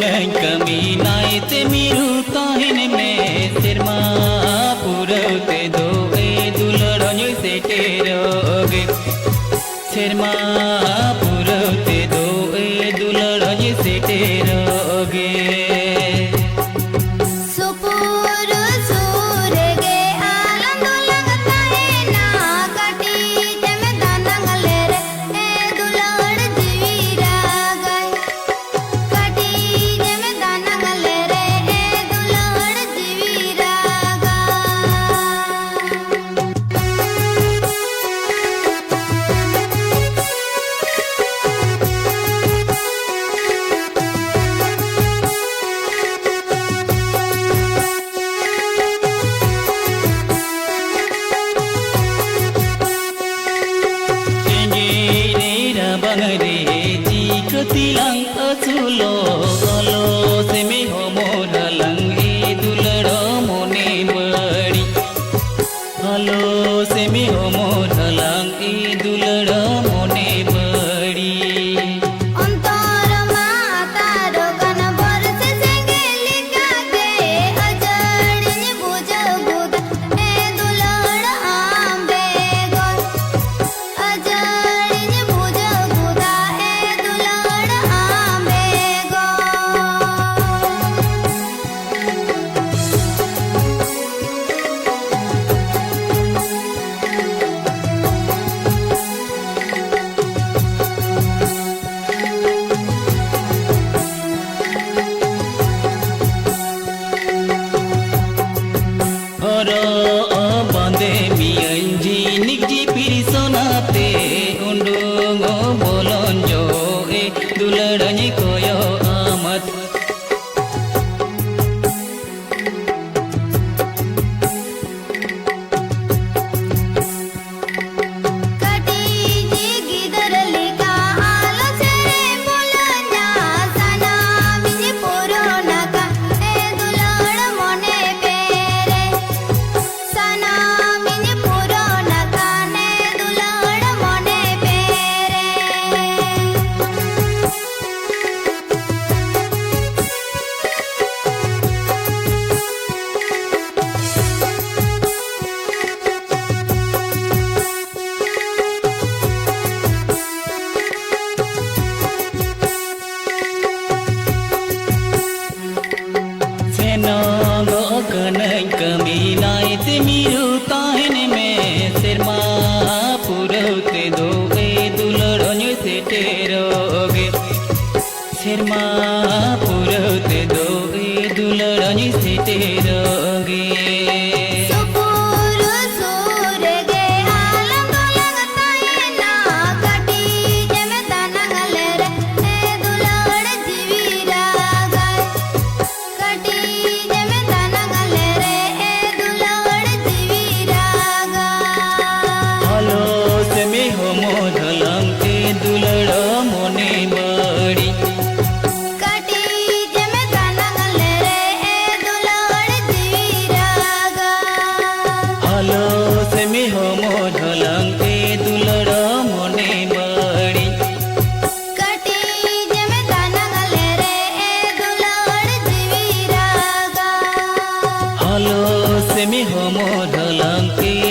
कनई कमी नाय ते मिरु ताहिन में सिरमा पुरते दो ए दुलड़ो से टेरोगे सिरमा पुरते दो ए दुलड़ो से टेरोगे तिलंग अचुलो गलो से में हो मोर लंग ए दुलड़ो मोने बड़ी गलो से में हो मोर लंग ए दुलड़ो मोने बड़ी बांधे मियंजी निकजी पिरी सोनाते उंडुंगो बोलन जो ए दुलड़नी कोयो आमत कनई कमी नाय ते मिरु ताहिन में सिरमा पुरते दो ए दुलड़ो से टेरोगे सिरमा पुरते दो ए दुलड़ो से टेरोगे दुलड़ो मोने बड़ी हलो से मी हो मोढलंग ए दुलड़ो मोने बड़ी हलो से मी हो मोढलंग ए